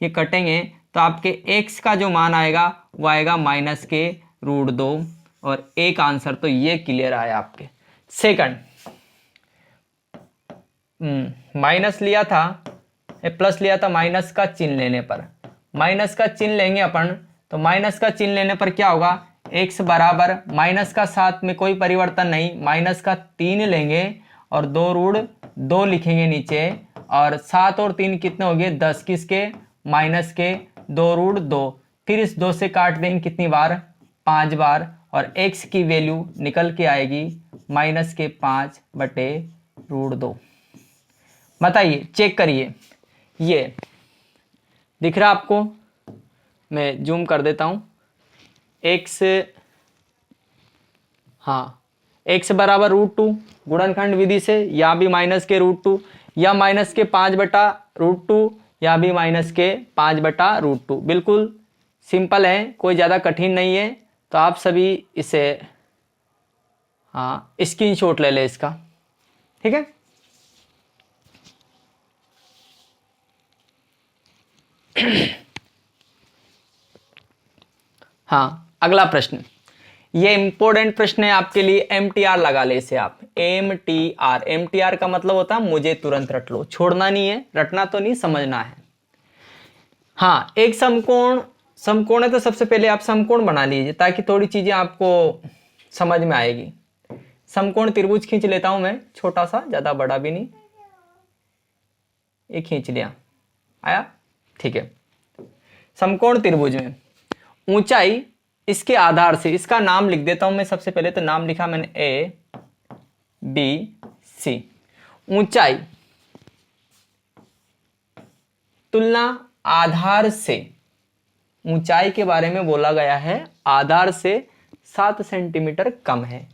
ये कटेंगे तो आपके x का जो मान आएगा वो आएगा माइनस के √2, और एक आंसर तो ये क्लियर आया आपके। सेकंड, माइनस लिया था, प्लस लिया था, माइनस का चिन्ह लेने पर, माइनस का चिन्ह लेंगे अपन, तो माइनस का चिन्ह लेने पर क्या होगा, x बराबर माइनस का 7 में कोई परिवर्तन नहीं, माइनस का 3 लेंगे और 2√2 लिखेंगे नीचे, और 7 और 3 कितने हो गए 10, किसके, माइनस के 2√2। फिर इस 2 से काट देंगे कितनी बार, 5 बार, और x की वैल्यू निकल के आएगी माइनस के 5 बटे √2। बताइए, चेक करिए, ये दिख रहा आपको, मैं जूम कर देता हूं, x, हाँ x बराबर √2 गुणनखंड विधि से, या भी माइनस के √2, या माइनस के 5 बटा √2, या भी माइनस के 5 बटा √2। बिल्कुल सिंपल है, कोई ज़्यादा कठिन नहीं है, तो आप सभी इसे हाँ स्क्रीनशॉट ले ले इसका, ठीक है। हाँ अगला प्रश्न, ये इंपॉर्टेंट प्रश्न है आपके लिए, MTR लगा ले इसे आप, MTR, MTR का मतलब होता है मुझे तुरंत रट लो, छोड़ना नहीं है, रटना तो नहीं, समझना है। हाँ, एक समकोण है तो सबसे पहले आप समकोण बना लीजिए ताकि थोड़ी चीजें आपको समझ में आएगी। समकोण त्रिभुज खींच लेता हूं मैं, छोटा सा, ज्यादा बड़ा भी नहीं, एक खींच लिया, आया, ठीक है। समकोण त्रिभुज में ऊंचाई इसके आधार से, इसका नाम लिख देता हूं मैं सबसे पहले, तो नाम लिखा मैंने ABC। ऊंचाई तुलना आधार से, ऊंचाई के बारे में बोला गया है आधार से 7 सेंटीमीटर कम है,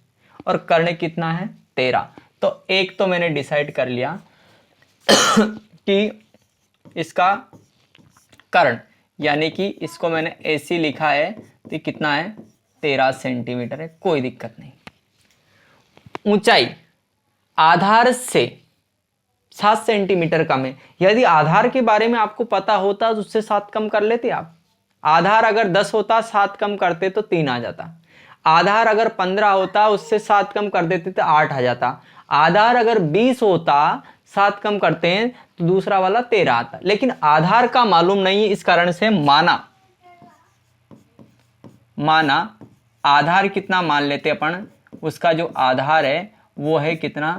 और कर्ण कितना है 13। तो तो एक तो मैंने डिसाइड कर लिया कि इसका कर्ण, यानी कि इसको मैंने AC लिखा है तो कितना है 13 सेंटीमीटर है, कोई दिक्कत नहीं। ऊंचाई आधार से 7 सेंटीमीटर कम है। यदि आधार के बारे में आपको पता होता तो उससे 7 कम कर लेते आप। आधार अगर 10 होता 7 कम करते तो 3 आ जाता। आधार अगर 15 होता उससे 7 कम कर देते तो 8 आ जाता। आधार अगर 20 होता 7 कम करते हैं तो दूसरा वाला 13 आता। लेकिन आधार का मालूम नहीं है, इस कारण से माना आधार कितना मान लेते अपन, उसका जो आधार है वो है कितना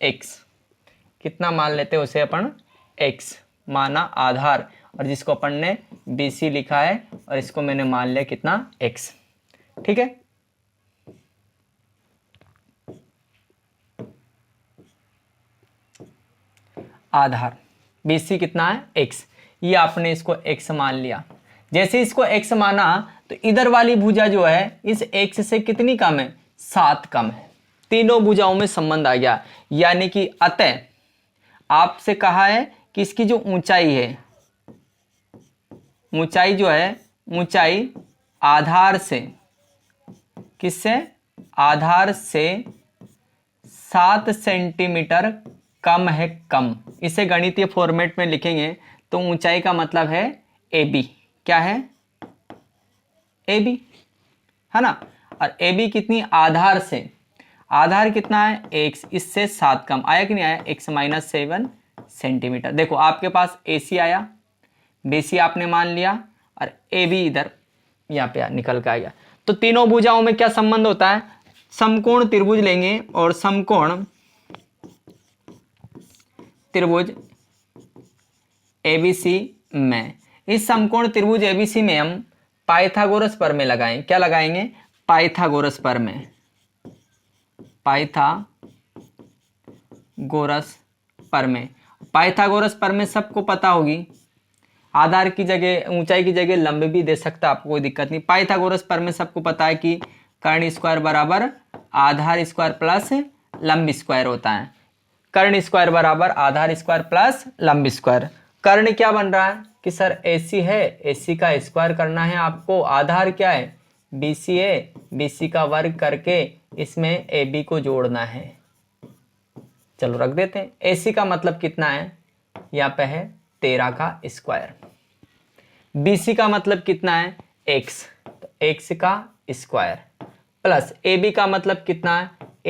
x, कितना मान लेते हैं उसे अपन x माना आधार, और जिसको अपन ने BC लिखा है और इसको मैंने मान लिया कितना x। ठीक है, आधार BC कितना है x, ये आपने इसको x मान लिया। जैसे इसको x माना तो इधर वाली भुजा जो है इस x से कितनी कम है 7 कम है। तीनों भुजाओं में संबंध आ गया, यानी कि अतः आपसे कहा है कि इसकी जो ऊंचाई है, ऊंचाई जो है ऊंचाई आधार से, किससे आधार से 7 सेंटीमीटर कम है कम। इसे गणितीय फॉर्मेट में लिखेंगे तो ऊंचाई का मतलब है AB, क्या है AB है ना। और AB कितनी आधार से, आधार कितना है x, इससे 7 कम आया कि नहीं आया x माइनस 7 सेंटीमीटर। देखो आपके पास AC आया, BC आपने मान लिया और AB इधर यहाँ पे निकल के आ गया। तो तीनों भुजाओं में क्या संबंध होता है, समकोण त्रिभुज लेंगे और समकोण त्रिभुज ABC में, इस समकोण त्रिभुज ABC में हम पाइथागोरस प्रमेय लगाएं। क्या लगाएंगे, पाइथागोरस प्रमेय, पाइथागोरस प्रमेय। पाइथागोरस प्रमेय सबको पता होगी, आधार की जगह ऊंचाई की जगह लंब भी दे सकता, आपको कोई दिक्कत नहीं। पाइथागोरस प्रमेय सबको पता है कि कर्ण स्क्वायर बराबर आधार स्क्वायर प्लस लंब स्क्वायर होता है। कर्ण स्क्वायर बराबर आधार स्क्वायर प्लस लंब स्क्वायर। कर्ण क्या बन रहा है कि सर AC है, AC का स्क्वायर करना है आपको। आधार क्या है BC है, BC का वर्ग करके इसमें AB को जोड़ना है। चलो रख देते हैं। AC का मतलब कितना है, यहाँ पे है 13 का स्क्वायर। BC का मतलब कितना है x, तो x का स्क्वायर प्लस AB का मतलब कितना है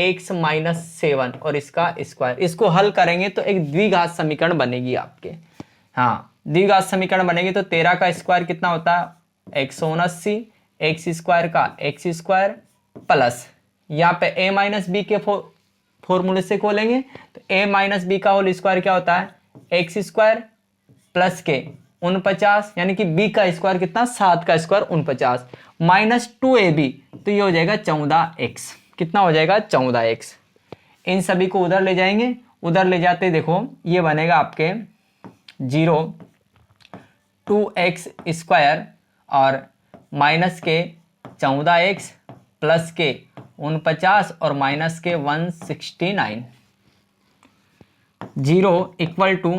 x माइनस 7 और इसका स्क्वायर। इसको हल करेंगे तो एक द्विघात समीकरण बनेगी आपके। हाँ द्विघात समीकरण बनेगी तो 13 का स्क्वायर कितना होता है 179, x स्क्वायर का x स्क्वायर प्लस यहाँ पे a माइनस बी के फॉर्मूले से खोलेंगे तो a माइनस बी का होल स्क्वायर क्या होता है x स्क्वायर प्लस के 49, यानी कि b का स्क्वायर कितना 7 का स्क्वायर 49 माइनस 2ab, तो ये हो जाएगा 14x। कितना हो जाएगा 14x। इन सभी को उधर ले जाएंगे, उधर ले जाते देखो ये बनेगा आपके 0 2x स्क्वायर और माइनस के 14x प्लस के 49 और माइनस के 169, 0 equal to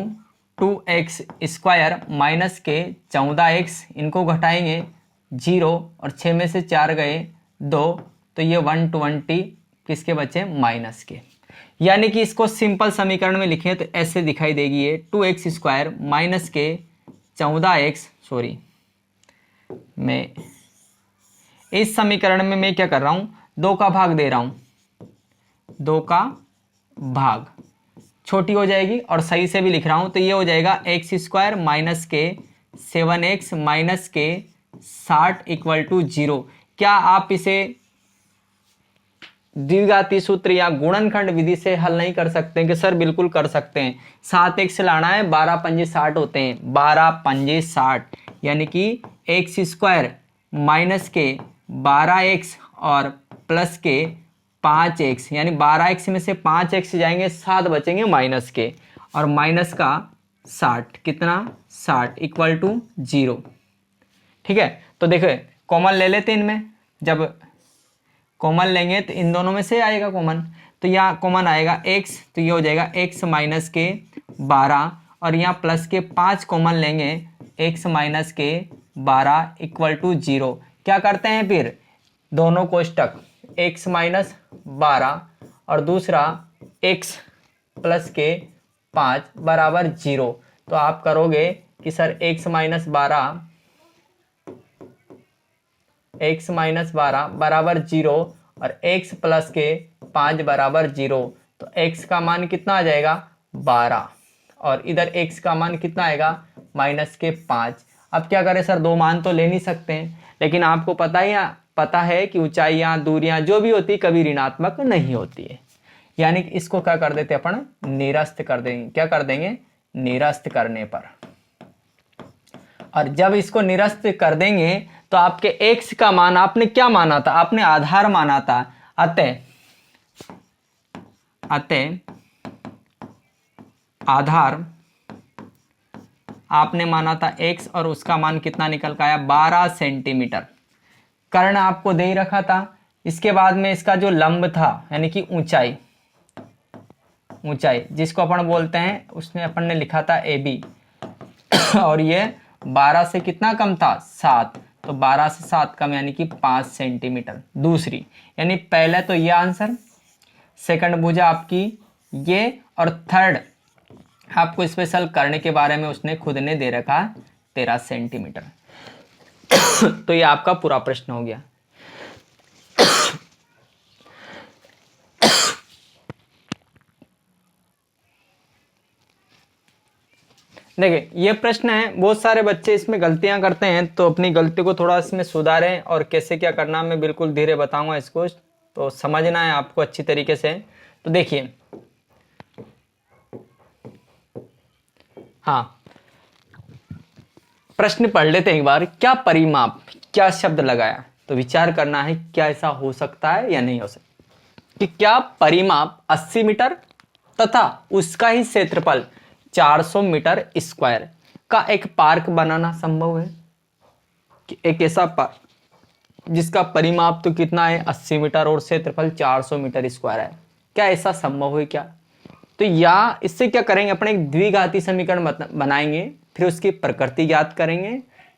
2x square minus के 14x, इनको घटाएंगे 0 और 6 में से 4 गए 2, तो ये 120 किसके बचे माइनस के। यानी कि इसको सिंपल समीकरण में लिखें तो ऐसे दिखाई देगी ये 2x स्क्वायर माइनस के 14x, सॉरी मैं इस समीकरण में मैं क्या कर रहा हूँ 2 का भाग दे रहा हूँ, 2 का भाग छोटी हो जाएगी और सही से भी लिख रहा हूं तो ये हो जाएगा x स्क्वायर माइनस के 7x माइनस के 60 इक्वल टू 0। क्या आप इसे द्विघाती सूत्र या गुणनखंड विधि से हल नहीं कर सकते हैं कि सर बिल्कुल कर सकते हैं। 7x लाना है, 12 पंजे 60 होते हैं, 12 पंजे 60, यानी कि x स्क्वायर माइनस के 12x और प्लस के 5x, यानी 12x में से 5x जाएंगे 7 बचेंगे माइनस के, और माइनस का 60 कितना 60 इक्वल टू 0। ठीक है, तो देखो कॉमन ले लेते हैं इनमें, जब कॉमन लेंगे तो इन दोनों में से आएगा कॉमन, तो यहाँ कॉमन आएगा x, तो ये हो जाएगा x माइनस के 12 और यहाँ प्लस के 5 कॉमन लेंगे, x माइनस के 12 इक्वल टू 0। क्या करते हैं फिर दोनों कोष्टक x माइनस 12 और दूसरा x प्लस के 5 बराबर 0। तो आप करोगे कि सर x माइनस 12 बराबर 0 और x प्लस के 5 बराबर 0, तो x का मान कितना आ जाएगा 12 और इधर x का मान कितना आएगा माइनस के 5। अब क्या करें सर, दो मान तो ले नहीं सकते हैं, लेकिन आपको पता है कि ऊंचाइयां दूरियां जो भी होती कभी ऋणात्मक नहीं होती है, यानी कि इसको क्या कर देते अपन निरस्त कर देंगे। क्या कर देंगे, निरस्त करने पर। और जब इसको निरस्त कर देंगे तो आपके x का मान आपने क्या माना था, आपने आधार माना था, अतः आधार आपने माना था x और उसका मान कितना निकल के आया 12 सेंटीमीटर। कर्ण आपको दे ही रखा था। इसके बाद में इसका जो लंब था यानी कि ऊंचाई जिसको अपन बोलते हैं, उसने अपन ने लिखा था AB और ये 12 से कितना कम था 7, तो 12 से 7 कम यानी कि 5 सेंटीमीटर। दूसरी यानी पहले तो ये आंसर, सेकंड भुजा आपकी ये, और थर्ड आपको स्पेशल करने के बारे में उसने खुद ने दे रखा 13 सेंटीमीटर। तो ये आपका पूरा प्रश्न हो गया। देखिए ये प्रश्न है, बहुत सारे बच्चे इसमें गलतियां करते हैं, तो अपनी गलती को थोड़ा इसमें सुधारें और कैसे क्या करना मैं बिल्कुल धीरे बताऊंगा इसको, तो समझना है आपको अच्छी तरीके से। तो देखिए हाँ, प्रश्न पढ़ लेते हैं एक बार। क्या परिमाप, क्या शब्द लगाया, तो विचार करना है क्या ऐसा हो सकता है या नहीं हो सकता कि क्या परिमाप 80 मीटर तथा उसका ही क्षेत्रफल 400 मीटर स्क्वायर का एक पार्क बनाना संभव है। कि एक ऐसा पार्क जिसका परिमाप तो कितना है 80 मीटर और क्षेत्रफल 400 मीटर स्क्वायर है, क्या ऐसा संभव है क्या। तो या इससे क्या करेंगे, अपने एक द्विघाती समीकरण बनाएंगे, फिर उसकी प्रकृति ज्ञात करेंगे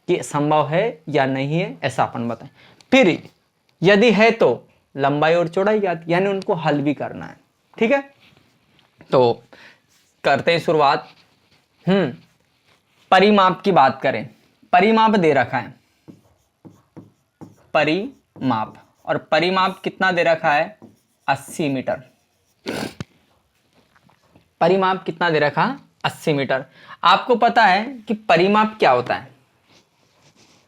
कि संभव है या नहीं है, ऐसा अपन बताएं। फिर यदि है तो लंबाई और चौड़ाई ज्ञात, यानी उनको हल भी करना है। ठीक है, तो करते हैं शुरुआत। परिमाप की बात करें, परिमाप दे रखा है, परिमाप, और परिमाप कितना दे रखा है 80 मीटर। परिमाप कितना दे रखा 80 मीटर। आपको पता है कि परिमाप क्या होता है,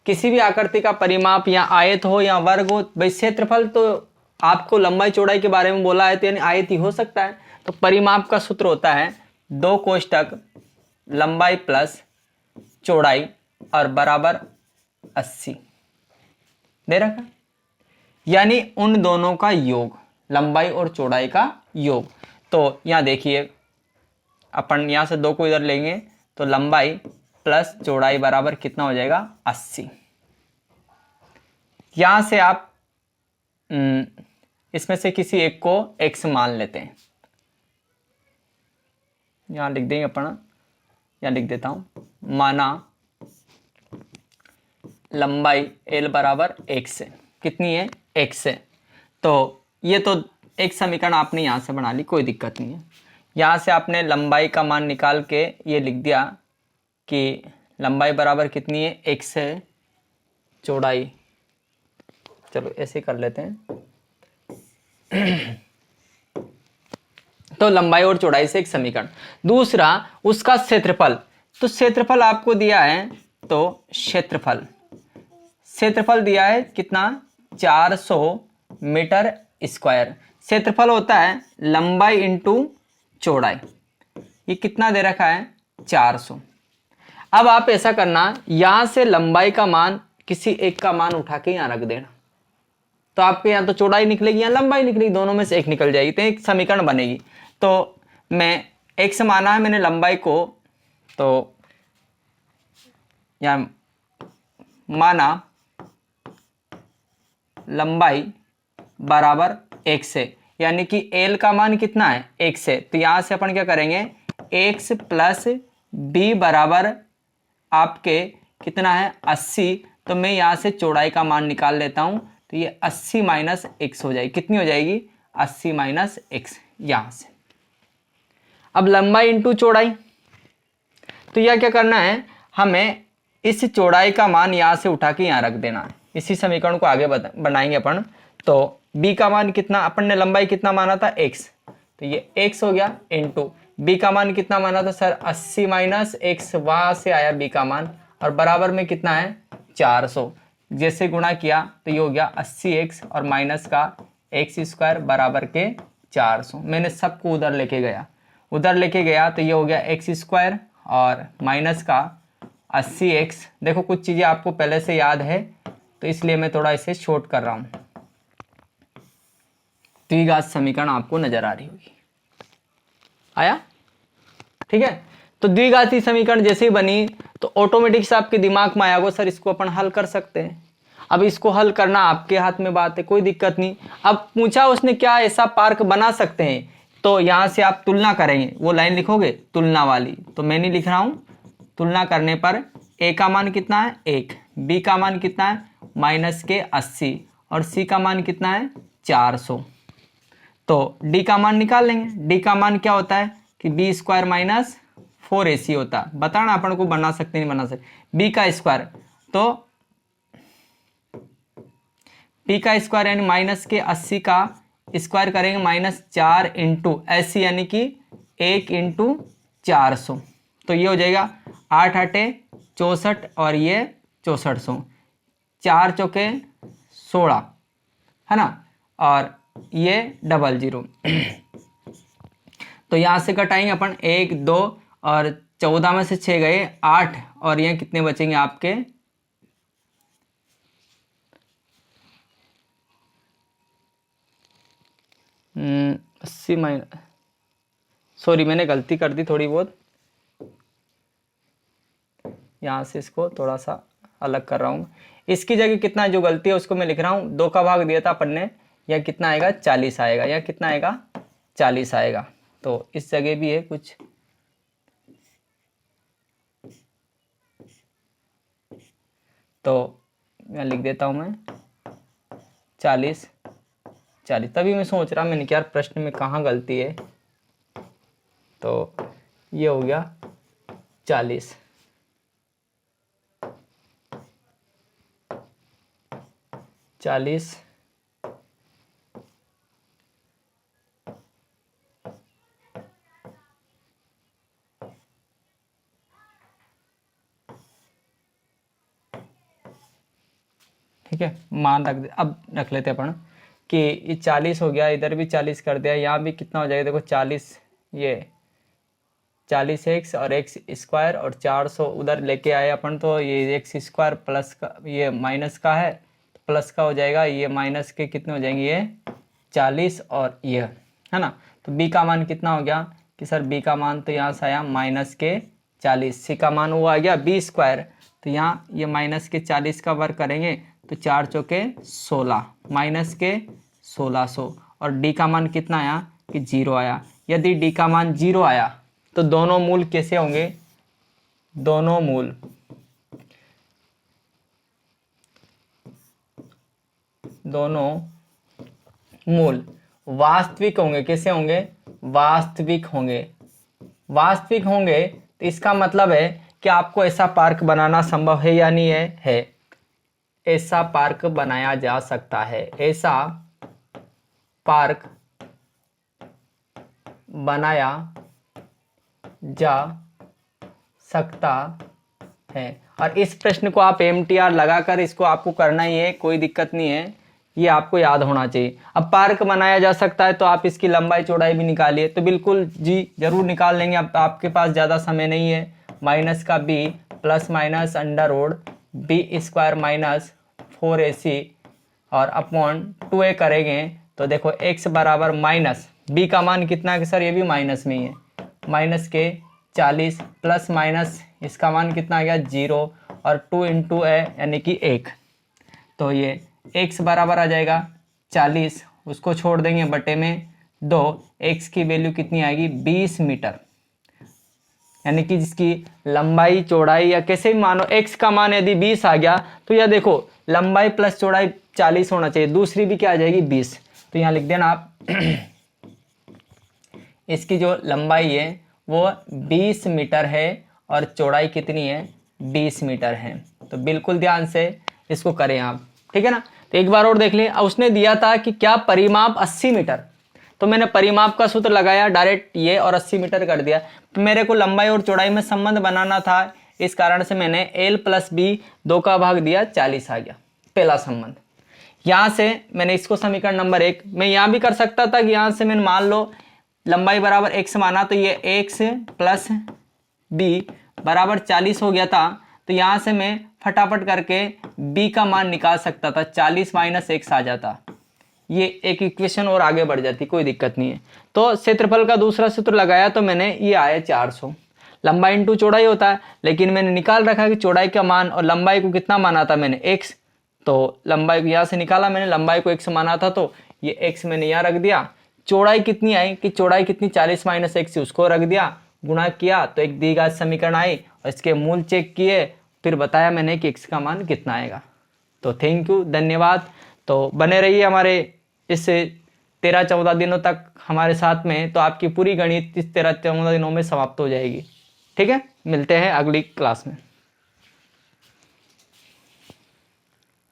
किसी भी आकृति का परिमाप या आयत हो या वर्ग हो, भाई क्षेत्रफल तो आपको लंबाई चौड़ाई के बारे में बोला है तो यानी आयत ही हो सकता है। तो परिमाप का सूत्र होता है 2 कोष्टक लंबाई प्लस चौड़ाई और बराबर 80 दे रखा, यानी उन दोनों का योग, लंबाई और चौड़ाई का योग। तो यहां देखिए अपन यहां से 2 को इधर लेंगे तो लंबाई प्लस चौड़ाई बराबर कितना हो जाएगा 80। यहां से आप इसमें से किसी एक को x मान लेते हैं, यहां लिख देंगे अपन, यहां लिख देता हूं, माना लंबाई l बराबर x है, कितनी है x है। तो ये तो एक समीकरण आपने यहां से बना ली, कोई दिक्कत नहीं है। यहां से आपने लंबाई का मान निकाल के ये लिख दिया कि लंबाई बराबर कितनी है x है, चौड़ाई, चलो ऐसे कर लेते हैं। तो लंबाई और चौड़ाई से एक समीकरण। दूसरा उसका क्षेत्रफल, तो क्षेत्रफल आपको दिया है, तो क्षेत्रफल दिया है कितना 400 मीटर स्क्वायर। क्षेत्रफल होता है लंबाई इंटू चौड़ाई, ये कितना दे रखा है 400। अब आप ऐसा करना, यहां से लंबाई का मान किसी एक का मान उठा के यहां रख देना, तो आपके यहां तो चौड़ाई निकलेगी या लंबाई निकलेगी, दोनों में से एक निकल जाएगी, तो एक समीकरण बनेगी। तो मैं x माना है मैंने लंबाई को, तो यहां माना लंबाई बराबर x है, यानी कि एल का मान कितना है 1 से, तो यहाँ से अपन क्या करेंगे x प्लस बी बराबर आपके कितना है 80। तो मैं यहाँ से चौड़ाई का मान निकाल लेता हूँ, तो ये 80 माइनस एक्स हो जाएगी, कितनी हो जाएगी 80 माइनस एक्स यहाँ से। अब लंबाई इंटू चौड़ाई, तो यह क्या करना है हमें इस चौड़ाई का मान यहाँ से उठा के यहाँ रख देना है। इसी समीकरण को आगे बनाएंगे अपन। तो b का मान कितना, अपन ने लंबाई कितना माना था x, तो ये x हो गया इंटू b का मान कितना माना था सर 80 माइनस एक्स, वहां से आया b का मान और बराबर में कितना है 400। जैसे गुणा किया तो ये हो गया 80x और माइनस का एक्स स्क्वायर बराबर के 400। मैंने सबको उधर लेके गया तो ये हो गया एक्स स्क्वायर और माइनस का 80x। देखो कुछ चीज़ें आपको पहले से याद है तो इसलिए मैं थोड़ा इसे शॉर्ट कर रहा हूँ। द्विघात समीकरण आपको नजर आ रही होगी, आया ठीक है। तो द्विघाती समीकरण जैसे ही बनी तो ऑटोमेटिक से आपके दिमाग में आया सर इसको अपन हल कर सकते हैं। अब इसको हल करना आपके हाथ में बात है, कोई दिक्कत नहीं। अब पूछा उसने क्या ऐसा पार्क बना सकते हैं, तो यहाँ से आप तुलना करेंगे, वो लाइन लिखोगे तुलना वाली, तो मैं नहीं लिख रहा हूँ। तुलना करने पर ए का मान कितना है 1, बी का मान कितना है माइनस के 80 और सी का मान कितना है 400। तो डी का मान निकाल लेंगे। डी का मान क्या होता है कि बी स्क्वायर माइनस 4ac होता है। बताना अपन को बना सकते नहीं बना सकते। बी का स्क्वायर, तो बी का स्क्वायर यानी माइनस के 80 का स्क्वायर करेंगे माइनस 4 इंटू ऐसी यानी कि 1 इंटू 400। तो ये हो जाएगा 8 8 64 और ये 6400, 4 चौके 16 है ना, और ये 00। तो यहाँ से कटाएंगे अपन 1 2 और 14 में से 6 गए 8 और ये कितने बचेंगे आपके 80 माइनस, सॉरी मैंने गलती कर दी थोड़ी बहुत, यहाँ से इसको थोड़ा सा अलग कर रहा हूँ। इसकी जगह कितना जो गलती है उसको मैं लिख रहा हूँ, 2 का भाग दिया था अपन ने, यह कितना आएगा 40 आएगा, यह कितना आएगा 40 आएगा। तो इस जगह भी है कुछ, तो मैं लिख देता हूँ मैं 40 40। तभी मैं सोच रहा मैंने कि यार प्रश्न में कहाँ गलती है, तो ये हो गया 40। ठीक है, मान रख दे। अब रख लेते अपन कि ये 40 हो गया, इधर भी 40 कर दिया, यहाँ भी कितना हो जाएगा देखो 40, ये 40x और एक्स स्क्वायर और 400 उधर लेके आए अपन, तो ये एक्स स्क्वायर प्लस का ये माइनस का है तो प्लस का हो जाएगा, ये माइनस के कितने हो जाएंगे ये 40 और ये है ना। तो b का मान कितना हो गया कि सर b का मान तो यहाँ से आया माइनस के 40, c का मान वो आ गया b स्क्वायर, तो यहाँ ये माइनस के 40 का वर्ग करेंगे तो 4 चौके 16 माइनस के 1600 और d का मान कितना आया कि 0 आया। यदि d का मान 0 आया तो दोनों मूल कैसे होंगे, दोनों मूल वास्तविक होंगे। कैसे होंगे, वास्तविक होंगे। वास्तविक होंगे तो इसका मतलब है कि आपको ऐसा पार्क बनाना संभव है या नहीं है ऐसा पार्क बनाया जा सकता है, ऐसा पार्क बनाया जा सकता है। और इस प्रश्न को आप MTR लगाकर इसको आपको करना ही है, कोई दिक्कत नहीं है, ये आपको याद होना चाहिए। अब पार्क बनाया जा सकता है तो आप इसकी लंबाई चौड़ाई भी निकालिए, तो बिल्कुल जी जरूर निकाल लेंगे। अब आपके पास ज़्यादा समय नहीं है। माइनस का b plus minus under root B square minus 4ac और अपॉन 2a करेंगे तो देखो x बराबर माइनस b का मान कितना है सर, ये भी माइनस में ही है, माइनस के 40 प्लस माइनस इसका मान कितना आ गया 0 और 2 इंटू a यानी कि 1, तो ये x बराबर आ जाएगा 40, उसको छोड़ देंगे बटे में 2, x की वैल्यू कितनी आएगी 20 मीटर, यानी कि जिसकी लंबाई चौड़ाई या कैसे भी मानो x का मान यदि 20 आ गया तो यह देखो लंबाई प्लस चौड़ाई 40 होना चाहिए, दूसरी भी क्या आ जाएगी 20। तो यहाँ लिख देना आप इसकी जो लंबाई है वो 20 मीटर है और चौड़ाई कितनी है 20 मीटर है। तो बिल्कुल ध्यान से इसको करें आप, ठीक है ना। तो एक बार और देख लें, उसने दिया था कि क्या परिमाप 80 मीटर, तो मैंने परिमाप का सूत्र लगाया डायरेक्ट ये और 80 मीटर कर दिया। तो मेरे को लंबाई और चौड़ाई में संबंध बनाना था, इस कारण से मैंने l + b 2 का भाग दिया 40 आ गया पहला संबंध। यहाँ से मैंने इसको समीकरण नंबर 1, मैं यहाँ भी कर सकता था कि यहाँ से मैंने मान लो लंबाई बराबर x माना तो ये x + b बराबर 40 हो गया था। तो यहाँ से मैं फटाफट करके b का मान निकाल सकता था, 40 - x आ जाता, ये एक इक्वेशन और आगे बढ़ जाती, कोई दिक्कत नहीं है। तो क्षेत्रफल का दूसरा सूत्र लगाया तो मैंने ये आया 400, लंबाई इंटू चौड़ाई होता है, लेकिन मैंने निकाल रखा कि चौड़ाई का मान और लंबाई को कितना माना था मैंने x, तो लंबाई को यहाँ से निकाला मैंने, लंबाई को x माना था तो ये x मैंने यहाँ रख दिया। चौड़ाई कितनी आई कि चौड़ाई कितनी 40 - x उसको रख दिया, गुणा किया तो एक द्विघात समीकरण आई और इसके मूल चेक किए, फिर बताया मैंने कि x का मान कितना आएगा। तो थैंक यू, धन्यवाद। तो बने रहिए हमारे इस 13-14 दिनों तक हमारे साथ में, तो आपकी पूरी गणित इस 13-14 दिनों में समाप्त हो जाएगी। ठीक है, मिलते हैं अगली क्लास में।